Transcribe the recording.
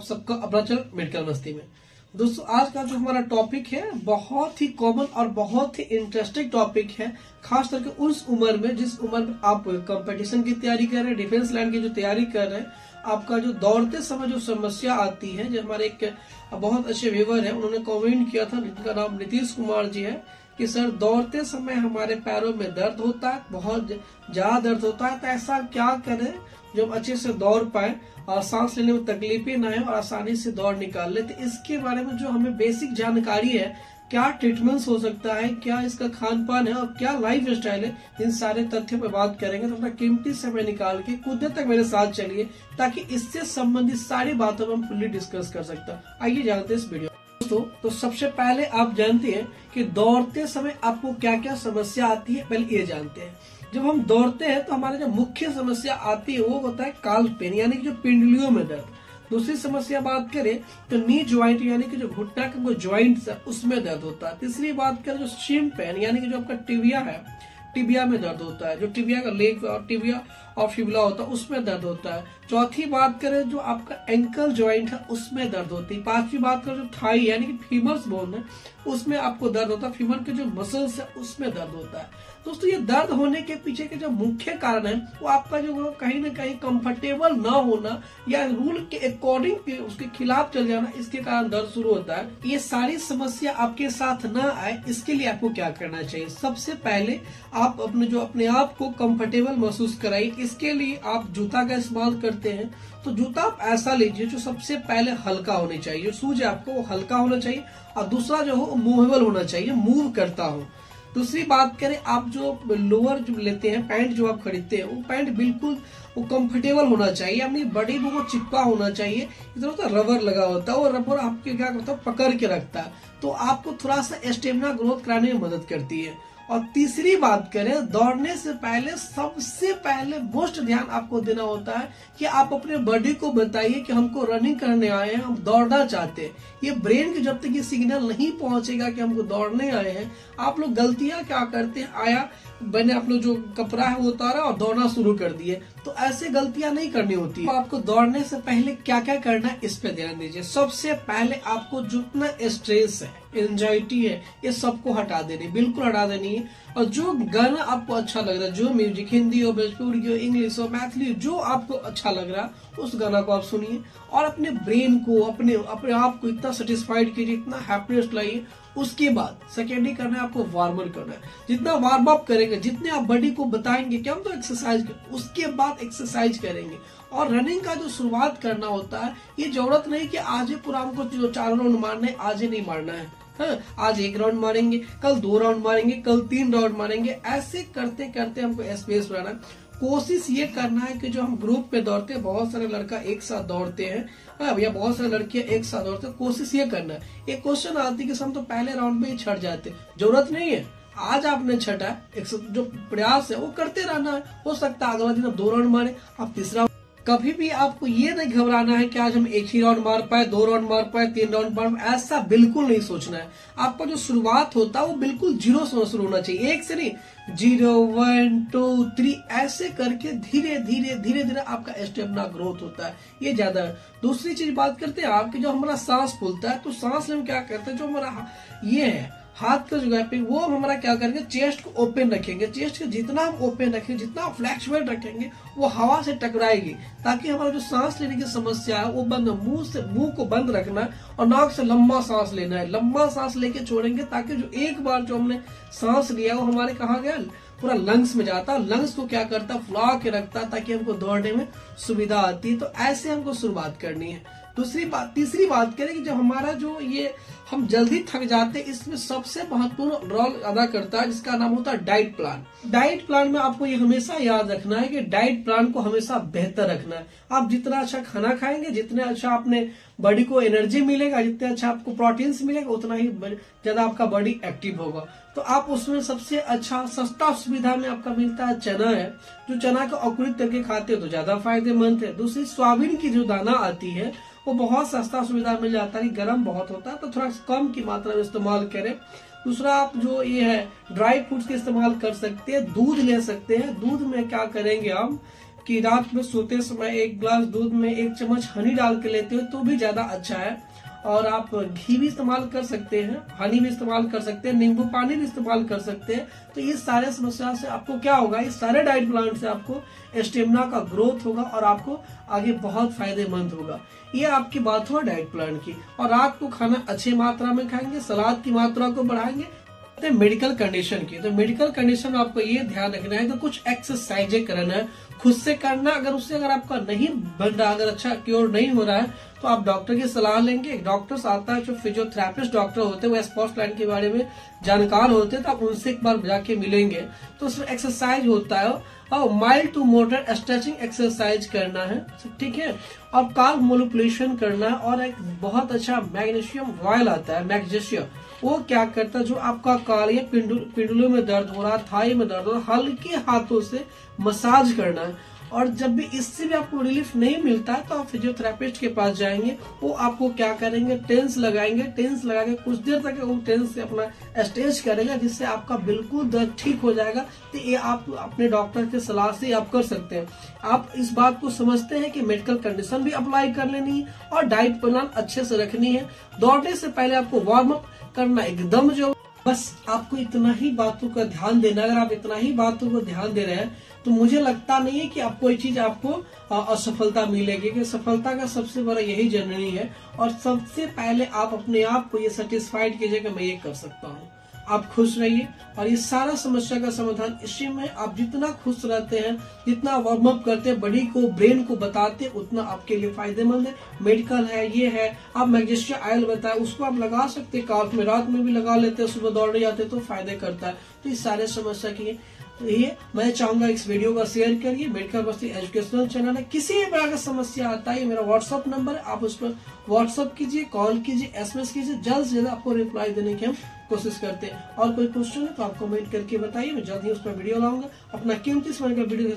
सबका अपना channel medical मस्ती में। दोस्तों आज का जो हमारा टॉपिक है बहुत ही कॉमन और बहुत ही इंटरेस्टिंग टॉपिक है, खास करके उस उम्र में जिस उम्र में आप कंपटीशन की तैयारी कर रहे हैं, डिफेंस लाइन की जो तैयारी कर रहे हैं। आपका जो दौड़ते समय जो समस्या आती है, जो हमारे एक बहुत अच्छे व्यूवर है उन्होंने कमेंट किया था, जिनका नाम नीतीश कुमार जी है, कि सर दौड़ते समय हमारे पैरों में दर्द होता है, बहुत ज्यादा दर्द होता है, तो ऐसा क्या करें जो हम अच्छे से दौड़ पाए और सांस लेने में तकलीफें ना है और आसानी से दौड़ निकाल ले। तो इसके बारे में जो हमें बेसिक जानकारी है, क्या ट्रीटमेंट्स हो सकता है, क्या इसका खान पान है और क्या लाइफ स्टाइल है, इन सारे तथ्यों पर बात करेंगे। तो अपना कीमती समय निकाल के कुछ देर तक मेरे साथ चलिए ताकि इससे संबंधित सारी बातों में हम फुल्ली डिस्कस कर सकते हैं। आइए जानते हैं इस वीडियो। दोस्तों तो सबसे पहले आप जानते हैं कि दौड़ते समय आपको क्या क्या समस्या आती है, पहले ये जानते हैं। जब हम दौड़ते हैं तो हमारे जो मुख्य समस्या आती है वो होता है काल पेन, यानी कि जो पिंडलियों में दर्द। दूसरी समस्या बात करें तो नी ज्वाइंट यानी कि जो घुटना का ज्वाइंट है उसमें दर्द होता है। तीसरी बात करें जो शिन पेन यानी कि जो आपका टिबिया है, टिबिया में दर्द होता है, जो टिबिया का लेग और टिबिया और फिबुला होता है उसमें दर्द होता है। चौथी बात करें जो आपका एंकल ज्वाइंट है उसमें दर्द होती है। पांचवी बात करें जो थाई यानी कि फीमर्स बोन है उसमें आपको दर्द होता है। फीमर के जो मसल्स है उसमें दर्द होता है। दोस्तों ये दर्द होने के पीछे के जो मुख्य कारण है वो आपका जो कहीं ना कहीं कंफर्टेबल ना होना या रूल के अकॉर्डिंग उसके खिलाफ चल जाना, इसके कारण दर्द शुरू होता है। ये सारी समस्या आपके साथ ना आए इसके लिए आपको क्या करना चाहिए? सबसे पहले आप अपने आप को कंफर्टेबल महसूस कराइए। इसके लिए आप जूता का इस्तेमाल करते हैं तो जूता आप ऐसा लीजिए जो सबसे पहले हल्का होना चाहिए, जो शूज है आपको वो हल्का होना चाहिए और दूसरा जो हो मूवेबल होना चाहिए, मूव करता हो। दूसरी बात करें आप जो लोअर जो लेते हैं, पैंट जो आप खरीदते हैं वो पैंट बिल्कुल वो कंफर्टेबल होना चाहिए, अपनी बॉडी में वो चिपका होना चाहिए। इधर होता रबर लगा होता है, वो रबर आपके क्या करता है पकड़ के रखता है, तो आपको थोड़ा सा स्टेमिना ग्रोथ कराने में मदद करती है। और तीसरी बात करें दौड़ने से पहले सबसे पहले मोस्ट ध्यान आपको देना होता है कि आप अपने बॉडी को बताइए कि हमको रनिंग करने आए हैं, हम दौड़ना चाहते हैं। ये ब्रेन के जब तक ये सिग्नल नहीं पहुंचेगा कि हमको दौड़ने आए हैं, आप लोग गलतियां क्या करते हैं, आया मैंने अपना जो कपड़ा है वो उतारा और दौड़ना शुरू कर दिए, तो ऐसे गलतियां नहीं करनी होती। तो आपको दौड़ने से पहले क्या क्या करना है इस पे ध्यान दीजिए। सबसे पहले आपको जितना स्ट्रेस है, एंजाइटी है, ये सबको हटा देनी, बिल्कुल हटा देनी है। और जो गाना आपको अच्छा लग रहा है, जो म्यूजिक हिंदी हो, भोजपुरी हो, इंग्लिश हो, मैथिली, जो आपको अच्छा लग रहा है उस गाना को आप सुनिए और अपने ब्रेन को अपने आप को इतना सेटिस्फाइड कीजिए, इतना हैप्पीनेस लाइए। उसके बाद सेकेंडरी करना है आपको वार्म अप करना है। जितना वार्म अप करेंगे, जितने आप बॉडी को बताएंगे कि हम तो एक्सरसाइज करें, उसके बाद एक्सरसाइज करेंगे। और रनिंग का जो शुरुआत करना होता है, ये जरूरत नहीं कि आज ही पूरा हमको जो 4 राउंड मारना है आज ही नहीं मारना है। हाँ, आज 1 राउंड मारेंगे, कल 2 राउंड मारेंगे, कल 3 राउंड मारेंगे। ऐसे करते करते हमको स्पेस बनाना है। कोशिश ये करना है कि जो हम ग्रुप पे दौड़ते हैं, बहुत सारे लड़का एक साथ दौड़ते हैं या बहुत सारे लड़कियां एक साथ दौड़ते हैं, कोशिश ये करना है। एक क्वेश्चन आती है कि हम तो पहले राउंड में ही छट जाते, जरूरत नहीं है। आज आपने छटा, जो प्रयास है वो करते रहना है। हो सकता है अगला दिन आप 2 राउंड मारे, आप तीसरा। कभी भी आपको ये नहीं घबराना है कि आज हम 1 ही राउंड मार पाए, 2 राउंड मार पाए, 3 राउंड मार पाए, ऐसा बिल्कुल नहीं सोचना है। आपका जो शुरुआत होता है वो बिल्कुल 0 से शुरू होना चाहिए, 1 से नहीं। 0, 1, 2, 3 ऐसे करके धीरे धीरे आपका स्टेमिना ग्रोथ होता है, ये ज्यादा है। दूसरी चीज बात करते हैं आपके जो हमारा सांस फूलता है, तो सांस में क्या करते हैं, जो हमारा ये है हाथ का जो गैपिंग, वो हमारा क्या करेंगे, चेस्ट को ओपन रखेंगे। चेस्ट को जितना हम ओपन रखेंगे, जितना फ्लेक्सिबल रखेंगे, वो हवा से टकराएगी, ताकि हमारा जो सांस लेने की समस्या है वो बंद, मुंह को बंद रखना है और नाक से लंबा सांस लेना है। लंबा सांस लेके छोड़ेंगे ताकि जो एक बार जो हमने सांस लिया वो हमारे कहाँ गया, पूरा लंग्स में जाता है। लंग्स को क्या करता, फुला के रखता है ताकि हमको दौड़ने में सुविधा आती है। तो ऐसे हमको शुरुआत करनी है। तीसरी बात करें कि जब हमारा जो ये हम जल्दी थक जाते हैं, इसमें सबसे महत्वपूर्ण रोल अदा करता है जिसका नाम होता है डाइट प्लान। डाइट प्लान में आपको ये हमेशा याद रखना है कि डाइट प्लान को हमेशा बेहतर रखना है। आप जितना अच्छा खाना खाएंगे, जितने अच्छा अपने बॉडी को एनर्जी मिलेगा, जितने अच्छा आपको प्रोटीन्स मिलेगा, उतना ही ज्यादा आपका बॉडी एक्टिव होगा। तो आप उसमें सबसे अच्छा सस्ता सुविधा में आपका मिलता है चना है, जो चना को अंकुरित करके खाते हो तो ज्यादा फायदेमंद है। दूसरी सोयाबीन की जो दाना आती है वो बहुत सस्ता सुविधा मिल जाता है, गर्म बहुत होता है, तो थोड़ा कम की मात्रा में इस्तेमाल करें। दूसरा आप जो ये है ड्राई फ्रूट्स के इस्तेमाल कर सकते हैं। दूध ले सकते हैं। दूध में क्या करेंगे हम कि रात में सोते समय 1 गिलास दूध में 1 चम्मच हनी डाल के लेते हो तो भी ज्यादा अच्छा है। और आप घी भी इस्तेमाल कर सकते हैं, हनी भी इस्तेमाल कर सकते हैं, नींबू पानी भी इस्तेमाल कर सकते हैं। तो ये सारे समस्या से आपको क्या होगा, इस सारे डाइट प्लान से आपको स्टेमिना का ग्रोथ होगा और आपको आगे बहुत फायदेमंद होगा। ये आपकी बात हुआ डाइट प्लान की। और रात को खाना अच्छी मात्रा में खाएंगे, सलाद की मात्रा को बढ़ाएंगे। मेडिकल कंडीशन की, तो मेडिकल कंडीशन में आपको ये ध्यान रखना है कि कुछ एक्सरसाइजें करना है, खुद से करना। अगर आपका नहीं बन रहा, अगर अच्छा क्योर नहीं हो रहा है तो आप डॉक्टर की सलाह लेंगे। एक डॉक्टर आता है जो फिजियोथेरेपिस्ट डॉक्टर होते हैं, वो स्पोर्ट्स प्लान के बारे में जानकार होते हैं, तो आप उनसे एक बार जाके मिलेंगे। तो उसमें एक्सरसाइज होता है और mild to moderate stretching exercise करना है, ठीक है। और कार्ब मैनिपुलेशन करना है। और एक बहुत अच्छा मैग्नीशियम ऑयल आता है, मैग्नीशियम, वो क्या करता है, जो आपका काल या पिंडुलों में दर्द हो रहा, थाई में दर्द हो रहा, हल्के हाथों से मसाज करना है। और जब भी इससे भी आपको रिलीफ नहीं मिलता है तो आप फिजियोथेरेपिस्ट के पास जाएंगे। वो आपको क्या करेंगे, टेंस लगाएंगे। टेंस लगा के कुछ देर तक वो टेंस से अपना स्ट्रेच करेगा, जिससे आपका बिल्कुल दर्द ठीक हो जाएगा। तो ये आप अपने डॉक्टर की सलाह से आप कर सकते हैं। आप इस बात को समझते हैं कि मेडिकल कंडीशन भी अप्लाई कर लेनी है और डाइट प्लान अच्छे से रखनी है। दौड़ने से पहले आपको वार्म अप करना एकदम जो, बस आपको इतना ही बातों का ध्यान देना। अगर आप इतना ही बातों को ध्यान दे रहे हैं तो मुझे लगता नहीं है कि आपको ये चीज आपको असफलता मिलेगी, कि सफलता का सबसे बड़ा यही जर्नी है। और सबसे पहले आप अपने आप को ये सेटिस्फाइड कीजिए कि मैं ये कर सकता हूँ। आप खुश रहिए और ये सारा समस्या का समाधान इसी में। आप जितना खुश रहते हैं, जितना वार्म अप करते हैं, बॉडी को, ब्रेन को बताते हैं, उतना आपके लिए फायदेमंद है। मेडिकल है, ये है। आप मैग्नीशियम ऑयल बताए, उसको आप लगा सकते हैं, काफ में रात में भी लगा लेते हैं, सुबह दौड़ने जाते हैं तो फायदे करता है। तो इस सारे समस्या की ये मैं चाहूंगा इस वीडियो का शेयर करिए। मेडिकल बस्ती एजुकेशनल चैनल है। किसी भी प्रकार का समस्या आता है, मेरा व्हाट्सअप नंबर है, आप उस पर व्हाट्सअप कीजिए, कॉल कीजिए, SMS कीजिए। जल्द से जल्द आपको रिप्लाई देने की हम कोशिश करते हैं। और कोई क्वेश्चन है तो आप कमेंट करके बताइए, मैं जल्द ही उस पर वीडियो लाऊंगा। अपना कीमती समय का वीडियो